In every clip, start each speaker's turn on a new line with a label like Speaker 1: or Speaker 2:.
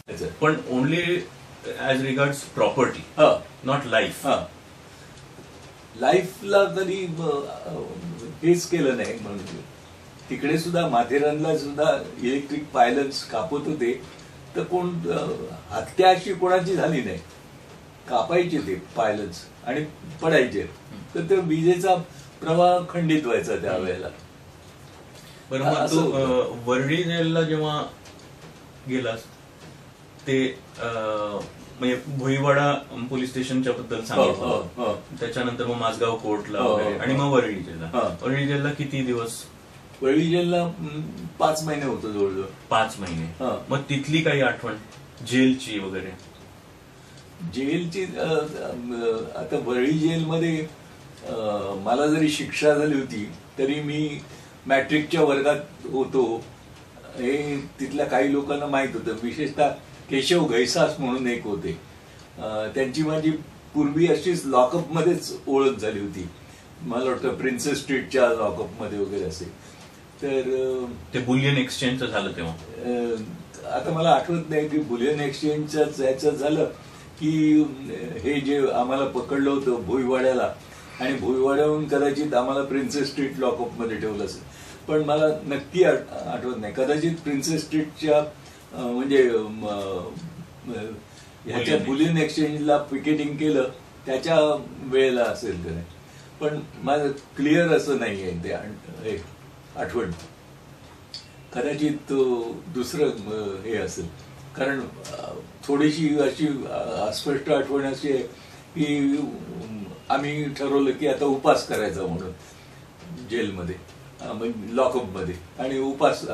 Speaker 1: पण only as regards property, not life.
Speaker 2: लाईफला कधी हेच केलं नाही. म्हणजे तिकडे सुद्धा माथेरानला सुद्धा इलेक्ट्रिक पायलट्स कापत होते, तर कोण हत्या अशी कोणाची झाली नाही. कापायचे ते पायलट्स आणि पडायचे, तर ते विजेचा प्रवाह खंडित व्हायचा त्यावेळेला.
Speaker 1: बरोबर. तू वरळी जेलला जेव्हा गेलास ते म्हणजे भुईवाडा पोलीस स्टेशनच्या बद्दल सांगितलं, त्याच्यानंतर मग माझगाव कोर्टला वगैरे, आणि मग वरळी जेलला. वरळी जेलला किती दिवस?
Speaker 2: वरळी जेलला 5 महिने होतं जवळजवळ.
Speaker 1: 5 महिने. मग तिथली काही आठवण जेलची वगैरे?
Speaker 2: जेलची आता वरळी जेलमध्ये मला जरी शिक्षा झाली होती तरी मी मॅट्रिकच्या वर्गात होतो हे तिथल्या काही लोकांना माहित होतं. विशेषतः केशव घैसास म्हणून एक होते, त्यांची माझी पूर्वी अशीच लॉकअपमध्येच ओळख झाली होती. मला वाटतं प्रिन्सेस स्ट्रीटच्या लॉकअपमध्ये वगैरे असेल. तर
Speaker 1: ते बुलियन एक्सचेंजचं झालं तेव्हा?
Speaker 2: आता मला आठवत नाही की बुलियन एक्सचेंजचं याचं झालं की हे जे आम्हाला पकडलं होतं भुईवाड्याला, आणि भुईवाड्याहून कदाचित आम्हाला प्रिन्सेस स्ट्रीट लॉकअपमध्ये ठेवलं असेल, पण मला नक्की आठवत नाही. कदाचित प्रिन्सेस स्ट्रीटच्या म्हणजे ह्याच्या बुलियन एक्सचेंजला पिकेटिंग केलं त्याच्या वेळेला असेल का नाही, पण माझं क्लिअर असं नाही आहे ते आठवण. कदाचित दुसरं हे असेल, कारण थोडीशी अशी अस्पष्ट आठवण अशी आहे की आम्ही ठरवलं की आता उपास करायचा म्हणून जेलमध्ये, लॉकअपमध्ये, आणि उपास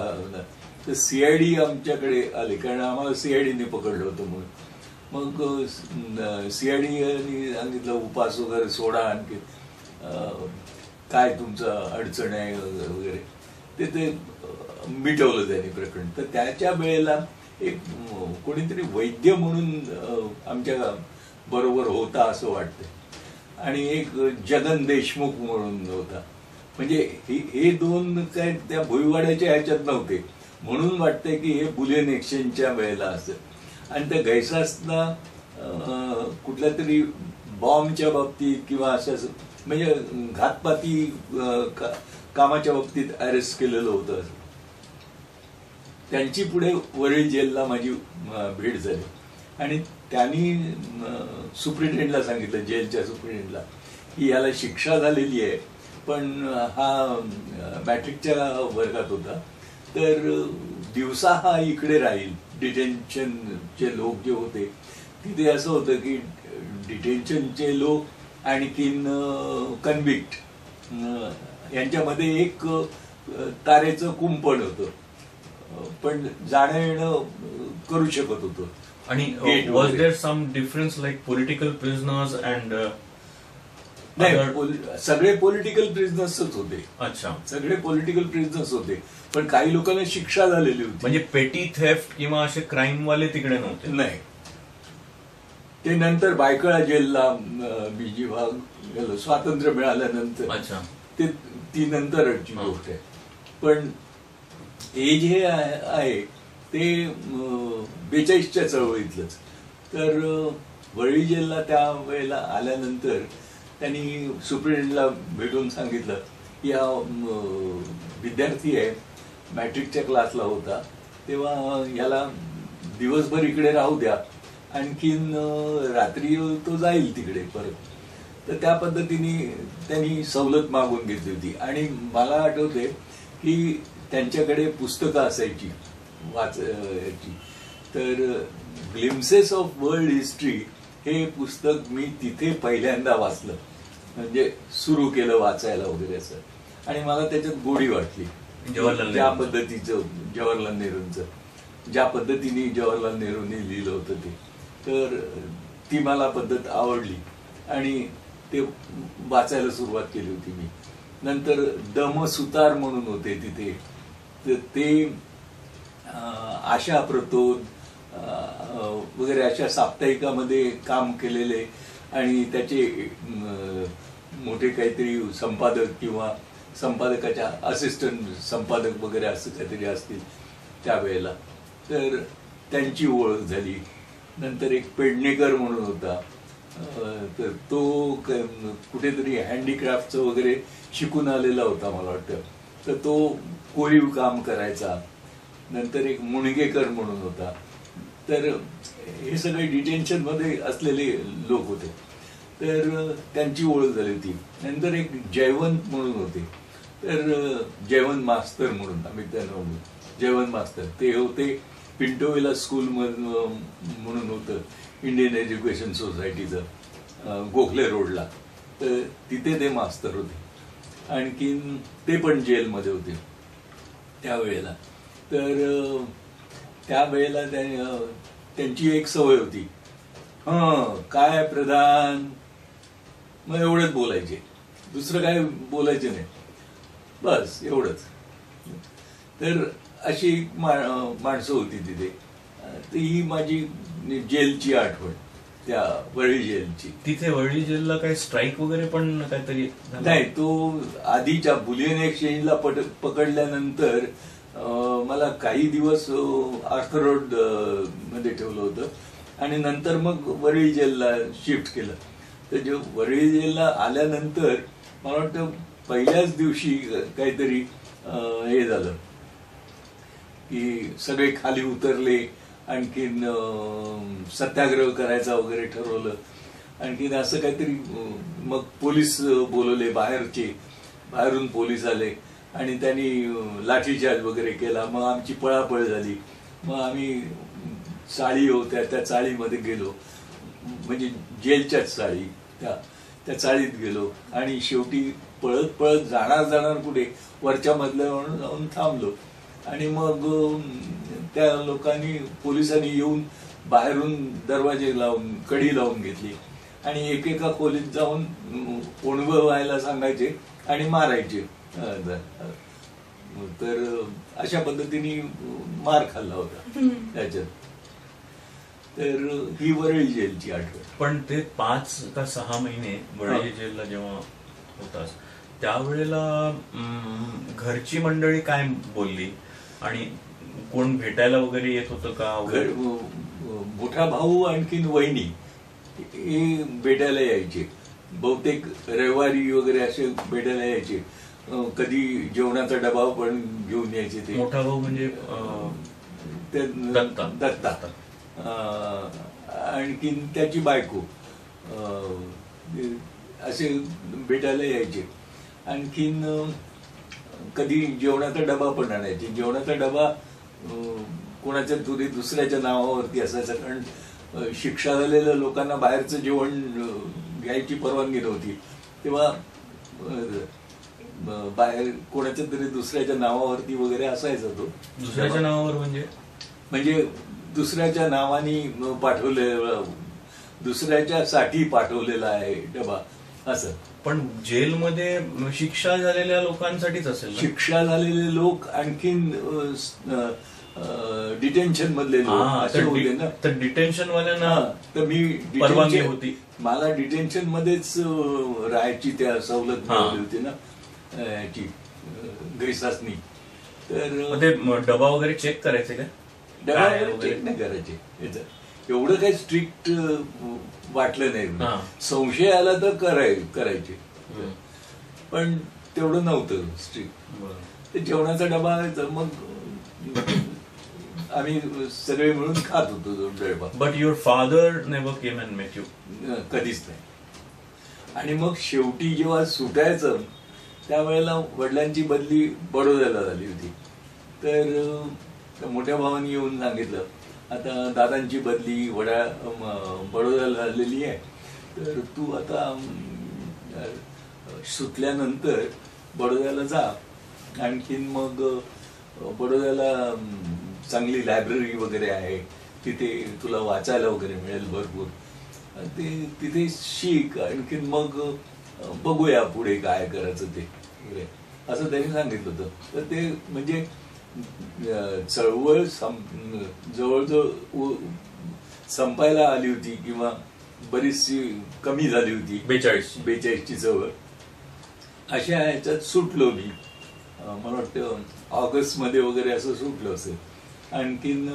Speaker 2: सीआयडी आमच्याकडे आले, कारण आम्हाला सीआयडीने पकडलं होतं म्हणून. मग सीआयडी सांगितलं उपास वगैरे सोडा, आणखी काय तुमचं अडचण आहे वगैरे, ते मिटवलं त्यांनी प्रकरण. तर त्याच्या वेळेला एक कोणीतरी वैद्य म्हणून आमच्या बरोबर होता असं वाटतं, आणि एक जगन देशमुख म्हणून होता. म्हणजे हे दोन काय त्या भुईवाड्याच्या ह्याच्यात नव्हते, म्हणून वाटतंय की हे बुलियन एक्सचेंजच्या वेळेला असेल. आणि त्या घैसासना कुठल्या तरी बॉम्बच्या बाबतीत किंवा असं म्हणजे घातपाती कामाच्या बाबतीत अरेस्ट केलेलं होतं. त्यांची पुढे वरळी जेलला माझी भेट झाली, आणि त्यांनी सुप्रिटेंडला सांगितलं, जेलच्या सुप्रिटेंडला, की याला शिक्षा झालेली आहे, पण हा मॅट्रिकच्या वर्गात होता, तर दिवसा हा इकडे राहील. डिटेन्शनचे लोक जे होते तिथे असं होतं की डिटेन्शनचे लोक आणखीन कन्व्हिक्ट यांच्यामध्ये एक तारेचं कुंपण होतं, पण जाणं येणं करू शकत होतं.
Speaker 1: आणि was there some difference like political prisoners and?
Speaker 2: नाही, सगळे पॉलिटिकल प्रिझनर्सच होते.
Speaker 1: अच्छा,
Speaker 2: सगळे पॉलिटिकल प्रिझनर्स होते, पण काही लोकांना शिक्षा झालेली होती.
Speaker 1: म्हणजे पेटी थेफ्ट किंवा असे क्राईम वाले तिकडे नव्हते?
Speaker 2: नाही, ते नंतर बायकळा जेलला मी जेव्हा गेलो स्वातंत्र्य मिळाल्यानंतर.
Speaker 1: अच्छा,
Speaker 2: ते ती नंतरची गोष्ट आहे. पण हे जे आहे ते 42च्या चळवळीतलंच. तर वरळी जेलला त्या वेळेला आल्यानंतर त्यांनी सुप्रिटेंडला भेटून सांगितलं की हा विद्यार्थी आहे, मॅट्रिकच्या क्लासला होता, तेव्हा याला दिवसभर इकडे राहू द्या, आणखीन रात्री तो जाईल तिकडे परत. तर त्या पद्धतीने त्यांनी सवलत मागून घेतली होती. आणि मला आठवते की त्यांच्याकडे पुस्तकं असायची वाचायची. तर ग्लिम्सेस ऑफ वर्ल्ड हिस्ट्री हे पुस्तक मी तिथे पहिल्यांदा वाचलं, म्हणजे सुरू केलं वाचायला वगैरे असं, आणि मला त्याच्यात गोडी वाटली. ज्या पद्धतीचं जवाहरलाल नेहरूंचं, ज्या पद्धतीने जवाहरलाल नेहरूंनी लिहिलं होतं ते, तर ती मला पद्धत आवडली आणि ते वाचायला सुरुवात केली होती मी. नंतर दमसुतार म्हणून होते तिथे, तर ते आशा प्रतोद वगैरे अशा साप्ताहिकामध्ये काम केलेले, आणि त्याचे मोठे काहीतरी संपादक किंवा संपादकाच्या असिस्टंट संपादक वगैरे असं काहीतरी असतील त्यावेळेला. तर त्यांची ओळख झाली. नंतर एक पेडणेकर म्हणून होता, तर तो कुठेतरी हँडीक्राफ्टचं वगैरे शिकून आलेला होता मला वाटतं, तर तो कोरीव काम करायचा. नंतर एक मुणगेकर म्हणून होता. तर हे सगळे डिटेन्शनमध्ये असलेले लोक होते, तर त्यांची ओळख झाली होती. नंतर एक जयवंत म्हणून होते, तर जयवंत मास्तर म्हणून आम्ही त्यांना म्हणू, जयवंत मास्तर ते होते पिंटोविला स्कूल म्हणून होतं इंडियन एज्युकेशन सोसायटीचं गोखले रोडला, तर तिथे ते मास्तर होते. आणखीन ते पण जेलमध्ये होते त्यावेळेला. तर त्यावेळेला त्यांची एक सवय होती, काय प्रधान, मग एवढंच बोलायचे, दुसरं काय बोलायचे नाही, बस एवढंच. तर अशी माणसं होती तिथे. तर ही माझी जेलची आठवण, त्या वरळी जेलची.
Speaker 1: तिथे वरळी जेलला काही स्ट्राईक वगैरे पण काहीतरी
Speaker 2: नाही, तो आधीच्या बुलियन एक्सचेंजला पकडल्यानंतर मला काही दिवस आर्थर रोड मध्ये ठेवलं होतं आणि नंतर मग वरळी जेलला शिफ्ट केलं. तर जे वरळी जेलला आल्यानंतर मला वाटतं पहिल्याच दिवशी काहीतरी हे झालं की सगळे खाली उतरले, आणखीन सत्याग्रह करायचा वगैरे ठरवलं. आणखीन असं काहीतरी मग पोलीस बोलवले, बाहेरून पोलीस आले आणि त्यांनी लाठीचार्ज वगैरे केला. मग आमची पळापळ झाली. मग आम्ही चाळी होत्या त्या चाळीमध्ये गेलो, म्हणजे जेलच्याच चाळी, त्या चाळीत गेलो आणि शेवटी पळत पळत जाणार कुठे वरच्या मजल्यावर जाऊन थांबलो. आणि मग त्या लोकांनी, पोलिसांनी येऊन बाहेरून दरवाजे लावून कडी लावून घेतली आणि एकेका खोलीत जाऊन ओणवं व्हायला सांगायचे आणि मारायचे. तर अशा पद्धतीने मार खाल्ला होता त्याच्यात. तर ही वरळी जेलची आठवण.
Speaker 1: पण ते 5 का 6 महिने वरळी जेलला जेव्हा होतास त्यावेळेला घरची मंडळी काय बोलली आणि कोण भेटायला वगैरे येत होतं का?
Speaker 2: मोठा भाऊ आणखीन वहिनी हे भेटायला यायचे, बहुतेक रविवारी वगैरे असे भेटायला यायचे. कधी जेवणाचा डबा पण घेऊन यायचे ते.
Speaker 1: मोठा भाऊ म्हणजे
Speaker 2: दत्ता. आणखीन त्याची बायको असे भेटायला यायचे. आणखीन कधी जेवणाचा डबा पण आणायचे. जेवणाचा डबा कोणाच्या तरी दुसऱ्याच्या नावावरती असायचा, कारण शिक्षा झालेल्या लोकांना बाहेरचं जेवण घ्यायची परवानगी नव्हती. तेव्हा बाहेर कोणाच्या तरी दुसऱ्याच्या नावावरती वगैरे असायचा तो.
Speaker 1: दुसऱ्याच्या नावावर म्हणजे
Speaker 2: दुसऱ्याच्या नावानी पाठवलेला, दुसऱ्याच्या साठी पाठवलेला आहे डबा असं.
Speaker 1: पण जेलमध्ये शिक्षा झालेल्या लोकांसाठीच असेल.
Speaker 2: शिक्षा झालेले लोक आणखीन डिटेन्शन मधले लोक असे होते ना.
Speaker 1: तर डिटेन्शन वाल्यांना
Speaker 2: तर मी
Speaker 1: परवानगी होती,
Speaker 2: मला डिटेन्शन मध्येच राहायची त्या सवलत मिळाली होती ना याची ग्रिसासनी. तर
Speaker 1: ते डबा वगैरे चेक करायचे का?
Speaker 2: डबा वगैरे चेक नाही करायचे. एवढं काही स्ट्रिक्ट वाटलं नाही. संशय आला तर करायचे, पण तेवढं नव्हतं स्ट्रिक्ट. ते जेवणाचा डबा मग आम्ही सगळे मिळून खात होतो तो डबा.
Speaker 1: But your father never came and met you?
Speaker 2: कधीच नाही. आणि मग शेवटी जेव्हा सुटायचं त्यावेळेला वडिलांची बदली बडोद्याला झाली होती. तर मोठ्या भावानी येऊन सांगितलं, आता दादांची बदली बडोद्याला झालेली आहे, तर तू आता सुटल्यानंतर बडोद्याला जा. आणखीन मग बडोद्याला चांगली लायब्ररी वगैरे आहे, तिथे तुला वाचायला वगैरे मिळेल भरपूर, ते तिथे शिक. आणखीन मग बघूया पुढे काय करायचं ते वगैरे असं त्यांनी सांगितलं होतं. तर ते म्हणजे चळवळ जवळजवळ संपायला आली होती किंवा बरीचशी कमी झाली होती. 42ची चळवळ. अशा ह्याच्यात सुटलो मी. मला वाटतं ऑगस्ट मध्ये वगैरे असं सुटलं असेल. आणखीन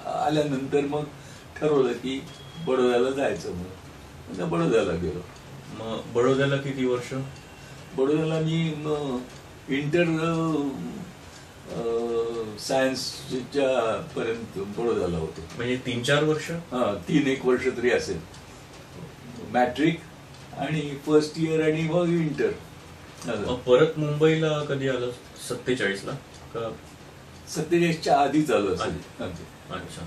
Speaker 2: आल्यानंतर मग ठरवलं की बडोद्याला जायचं. मग आता बडोद्याला गेलो.
Speaker 1: मग बडोद्याला किती वर्ष?
Speaker 2: बडोद्याला मी इंटर सायन्सच्या पर्यंत बडोद्याला होतो.
Speaker 1: म्हणजे 3-4 वर्ष?
Speaker 2: 3-1 वर्ष तरी असेल. मॅट्रिक आणि फर्स्ट इयर आणि मग इंटर.
Speaker 1: परत मुंबईला कधी आलं? 47 ला का
Speaker 2: 47च्या आधी चालू असेल.
Speaker 1: अच्छा.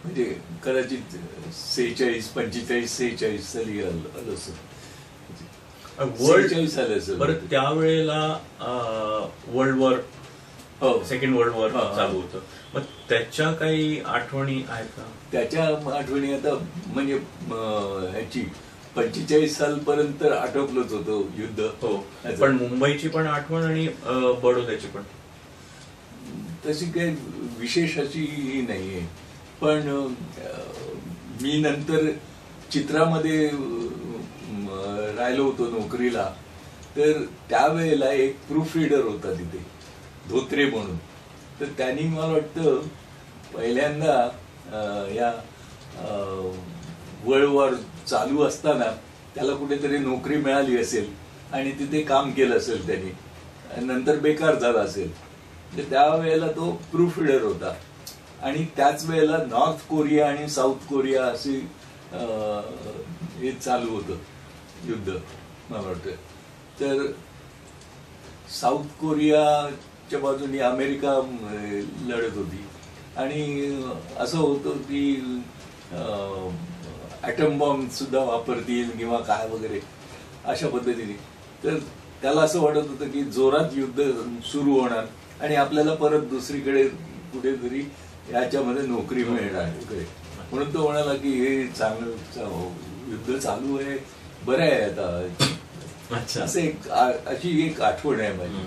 Speaker 2: म्हणजे कदाचित 46, 45, 46 साली आलं असं.
Speaker 1: परत त्यावेळेला world war, second world war चालू होतं. मग त्याच्या काही आठवणी आहेत का? त्याच्या
Speaker 2: आठवणी आता म्हणजे ह्याची 45 सालपर्यंत आटोपलंच होतं युद्ध.
Speaker 1: हो, पण मुंबईची पण आठवण आणि बडोद्याची पण
Speaker 2: तशी काही विशेष अशी नाहीये. पण मी नंतर चित्रामध्ये राहिलो होतो नोकरीला. तर त्यावेळेला एक प्रूफ रीडर होता तिथे, धोत्रे म्हणून. तर त्यांनी मला वाटतं पहिल्यांदा या वर्ल्ड वॉर चालू असताना त्याला कुठेतरी नोकरी मिळाली असेल आणि तिथे काम केलं असेल त्यांनी, नंतर बेकार झाला असेल. तर त्यावेळेला तो प्रूफ रीडर होता. आणि त्याच वेळेला नॉर्थ कोरिया आणि साऊथ कोरिया असे हे चालू होतं युद्ध मला वाटतं. तर साऊथ कोरियाच्या बाजूने अमेरिका लढत होती आणि असं होतं की ॲटम बॉम्ब सुद्धा वापरतील किंवा काय वगैरे अशा पद्धतीने. तर त्याला असं वाटत होतं की जोरात युद्ध सुरू होणार आणि आपल्याला परत दुसरीकडे कुठेतरी याच्यामध्ये नोकरी मिळणार वगैरे. म्हणून तो म्हणाला की हे चांगलं युद्ध चालू आहे, बरं आहे आता. असं अशी एक आठवण आहे माझी.